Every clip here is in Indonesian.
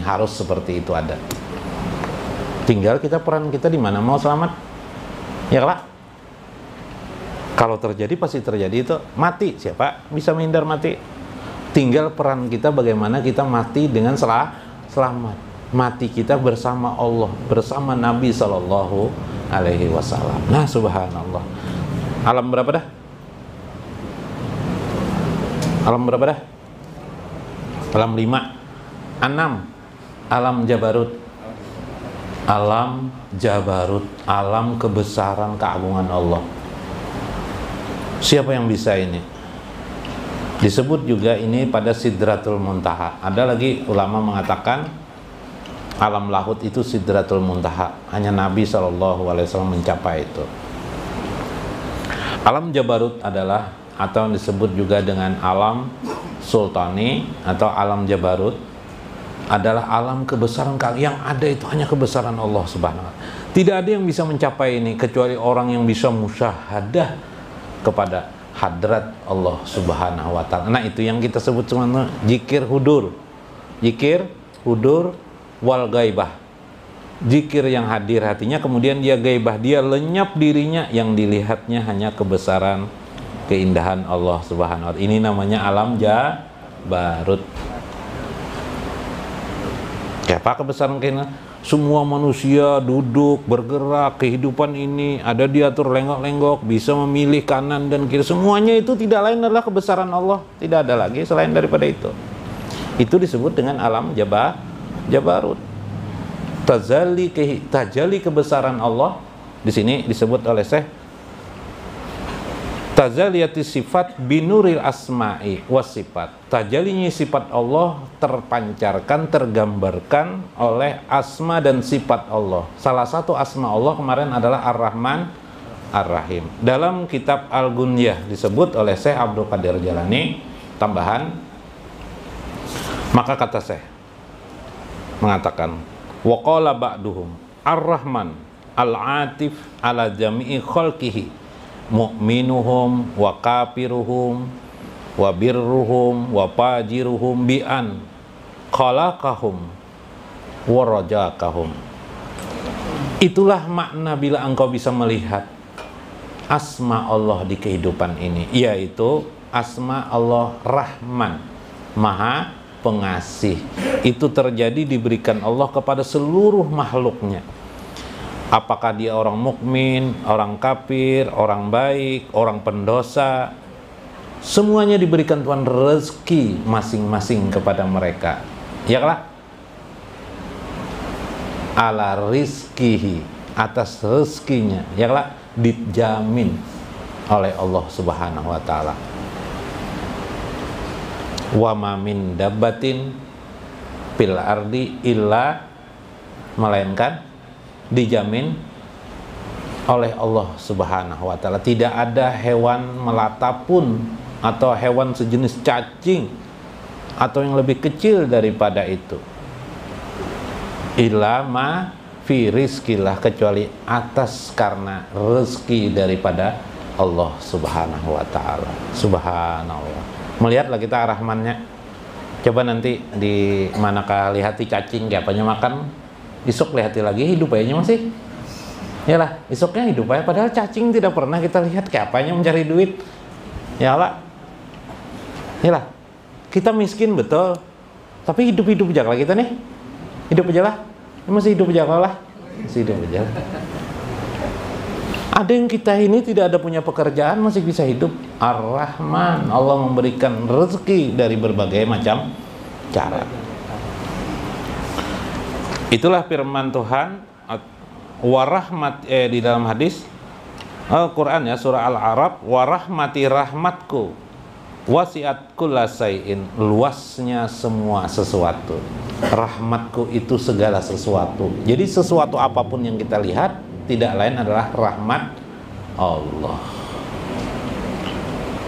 Harus seperti itu ada. Tinggal kita, peran kita di mana, mau selamat ya lah. Kalau terjadi pasti terjadi, itu mati, siapa bisa menghindar mati? Tinggal peran kita bagaimana kita mati dengan selamat. Mati kita bersama Allah, bersama Nabi Shallallahu Alaihi Wasallam. Nah, subhanallah. Alam berapa dah? Alam berapa dah? Alam 5. 6. Alam Jabarut. Alam Jabarut, alam kebesaran keagungan Allah. Siapa yang bisa ini? Disebut juga ini pada Sidratul Muntaha. Ada lagi ulama mengatakan alam lahut itu Sidratul Muntaha. Hanya Nabi SAW mencapai itu. Alam Jabarut adalah, atau disebut juga dengan alam Sultani atau alam Jabarut, adalah alam kebesaran yang ada itu hanya kebesaran Allah Subhanahu wa Ta'ala. Tidak ada yang bisa mencapai ini kecuali orang yang bisa musyahadah kepada hadrat Allah Subhanahu wa Ta'ala. Nah, itu yang kita sebut sebenarnya zikir hudur. Zikir hudur wal gaibah. Zikir yang hadir hatinya, kemudian dia gaibah, dia lenyap dirinya, yang dilihatnya hanya kebesaran keindahan Allah Subhanahu wa Ta'ala. Ini namanya alam Jabarut. Apa kebesaran keindahan? Semua manusia duduk, bergerak, kehidupan ini ada diatur lenggok-lenggok, bisa memilih kanan dan kiri. Semuanya itu tidak lain adalah kebesaran Allah. Tidak ada lagi selain daripada itu. Itu disebut dengan alam Jabarut. Tajalli kebesaran Allah di sini disebut oleh Syekh Tazaliyati sifat binuril asma'i wasifat. Tajallinya sifat Allah terpancarkan, tergambarkan oleh asma dan sifat Allah. Salah satu asma Allah kemarin adalah Ar-Rahman Ar-Rahim. Dalam kitab Al-Gunyah disebut oleh Syekh Abdul Qadir Jalani, tambahan, maka kata Syekh mengatakan, wa qala ba'duhum Ar-Rahman al-atif ala jami'i khalqihi mu'minuhum wa kafiruhum wa birruhum wa fajiruhum bi'an khalaqahum wa rajakahum. Itulah makna bila engkau bisa melihat asma Allah di kehidupan ini, yaitu asma Allah Rahman, Maha Pengasih. Itu terjadi, diberikan Allah kepada seluruh makhluknya. Apakah dia orang mukmin, orang kafir, orang baik, orang pendosa, semuanya diberikan Tuhan rezeki masing-masing kepada mereka. Ya lah, ala rizkihi, atas rezekinya, ya lah, dijamin oleh Allah Subhanahu wa Ta'ala. Wa ma min dabbatin fil ardi illa, melainkan dijamin oleh Allah Subhanahu wa Ta'ala. Tidak ada hewan melata pun atau hewan sejenis cacing atau yang lebih kecil daripada itu, illa ma fi rizkillah, kecuali atas karena rezeki daripada Allah Subhanahu wa Ta'ala. Subhanallah. Melihatlah kita Ar-Rahmannya. Coba nanti di manakah lihati cacing kayak apanya makan, isok lihati lagi hidup aja masih. Yalah, isoknya hidup aja, padahal cacing tidak pernah kita lihat kayak apanya mencari duit. Ya lah. Yalah. Kita miskin betul. Tapi hidup-hidup aja lah kita nih. Hidup aja lah. Masih hidup aja lah. Masih hidup aja. Ada yang kita ini tidak ada punya pekerjaan masih bisa hidup. Ar-Rahman, Allah memberikan rezeki dari berbagai macam cara. Itulah firman Tuhan warahmat di dalam hadis Al-Quran ya, surah Al-A'raf, warahmati rahmatku wasiat kullasain, luasnya semua sesuatu. Rahmatku itu segala sesuatu. Jadi sesuatu apapun yang kita lihat tidak lain adalah rahmat Allah.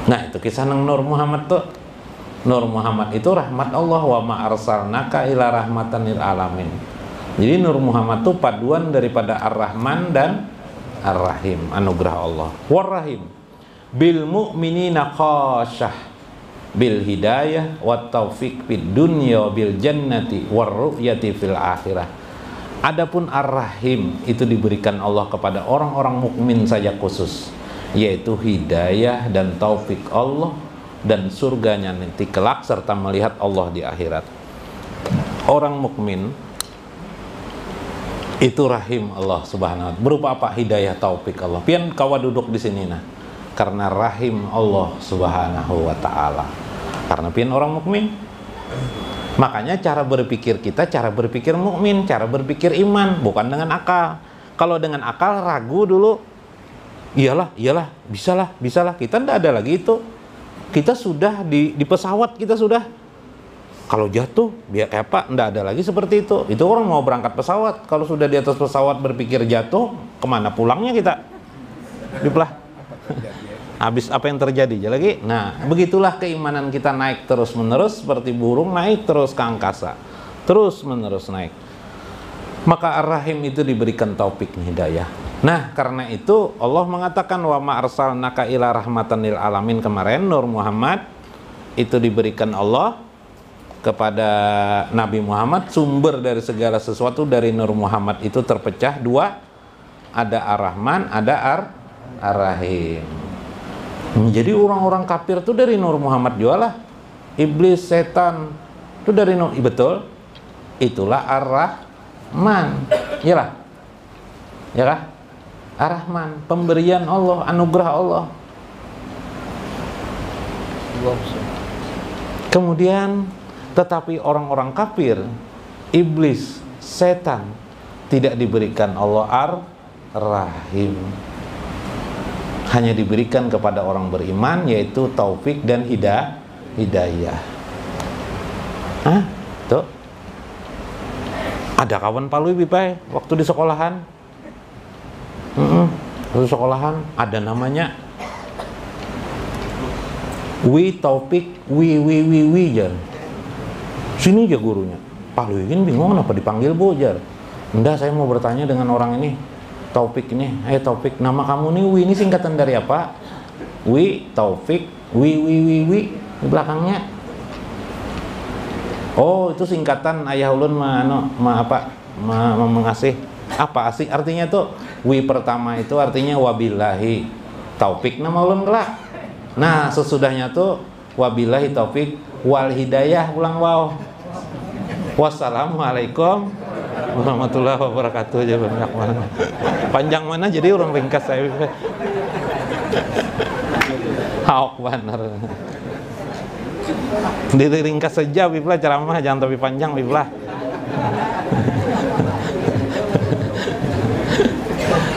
Nah, itu kisah Nur Muhammad tuh. Nur Muhammad itu rahmat Allah, wa ma arsalnaka ila rahmatan lil alamin. Jadi Nur Muhammad itu paduan daripada Ar-Rahman dan Ar-Rahim, anugerah Allah. War-Rahim bil mu'minina qasyah bil hidayah wat taufiq fid dunya bil jannati war ru'yati fil akhirah. Adapun Ar-Rahim itu diberikan Allah kepada orang-orang mukmin saja khusus, yaitu hidayah dan taufik Allah dan surganya nanti kelak serta melihat Allah di akhirat. Orang mukmin itu rahim Allah subhanahu wa ta'ala. Berupa apa? Hidayah taufik Allah. Pian kawa duduk di sini nah. Karena rahim Allah subhanahu wa ta'ala. Karena pian orang mukmin. Makanya cara berpikir kita, cara berpikir mukmin, cara berpikir iman, bukan dengan akal. Kalau dengan akal ragu dulu, iyalah, bisalah. Kita tidak ada lagi itu. Kita sudah di pesawat, kita sudah. Kalau jatuh, biar apa? Tidak ada lagi seperti itu. Itu orang mau berangkat pesawat. Kalau sudah di atas pesawat berpikir jatuh, kemana pulangnya kita? Dipelah. Habis apa yang terjadi lagi? Nah, begitulah keimanan kita naik terus-menerus seperti burung naik terus ke angkasa. Terus-menerus naik. Maka Ar-Rahim itu diberikan taufik hidayah. Nah, karena itu Allah mengatakan wa ma arsalnaka ila rahmatan lil alamin kemarin Nur Muhammad itu diberikan Allah kepada Nabi Muhammad, sumber dari segala sesuatu dari Nur Muhammad itu terpecah dua, ada Ar-Rahman, ada Ar-Rahim. Jadi orang-orang kafir itu dari Nur Muhammad juga lah. Iblis, setan itu dari Nur, betul. Itulah Ar-Rahman. Iyalah. Ya kah? Ar-Rahman, pemberian Allah, anugerah Allah. Kemudian tetapi orang-orang kafir, iblis, setan tidak diberikan Allah Ar-Rahim. Hanya diberikan kepada orang beriman, yaitu taufik dan hidayah. Hah? Tuh. Ada kawan Palui Bipai waktu di sekolahan. Waktu di sekolahan ada namanya Wi Taufik Wi jar. Sini aja gurunya. Palui ini bingung kenapa dipanggil Bojar. Enggak, saya mau bertanya dengan orang ini. Taufik ini, Taufik, nama kamu nih Wi ini singkatan dari apa? Wi, Taufik, Wi di belakangnya. Oh, itu singkatan ayah ulun mengasih. Apa sih artinya tuh? Wi pertama itu artinya wabillahi taufik nama ulun kelak. Nah, sesudahnya tuh wabillahi taufik wal hidayah ulang wow. Wassalamualaikum warahmatullahi wabarakatuh aja banyak mana. Panjang mana jadi orang ringkas saya. Haok benar. Diri ringkas saja biblah ceramah jangan tapi panjang biblah.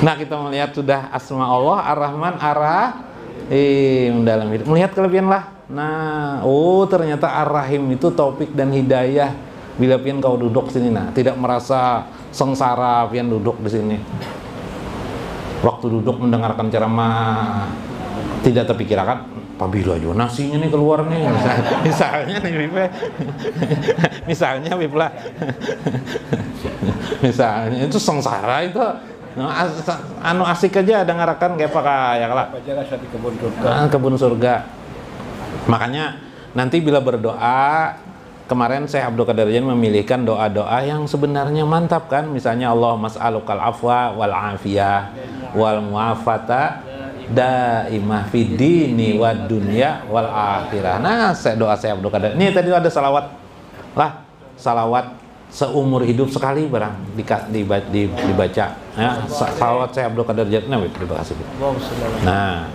Nah, kita melihat sudah asma Allah Ar-Rahman Ar-Rahim dalam hidup. Melihat kelebihan lah. Nah, ternyata Ar-Rahim itu taufik dan hidayah. Bila pian kau duduk sini, nah tidak merasa sengsara pian duduk di sini. Waktu duduk mendengarkan ceramah tidak terpikirkan, apabila juga nasinya nih keluar nih, misalnya nih Bipe, misalnya Bipla, misalnya itu sengsara itu. Anu asik aja dengarkan kayak apa ya kalau kebun surga. Makanya nanti bila berdoa, kemarin Syekh Abdul Qadir Jain memilihkan doa-doa yang sebenarnya mantap kan. Misalnya Allah mas'alukal afwa wal afiyah wal muafata daimah fid dini wad dunya wal akhirah. Nah, doa saya Abdul Qadir. Ini tadi ada salawat lah, salawat seumur hidup sekali barang dibaca ya, salawat saya Abdul Qadir Jaatnawi. Terima kasih. Nah,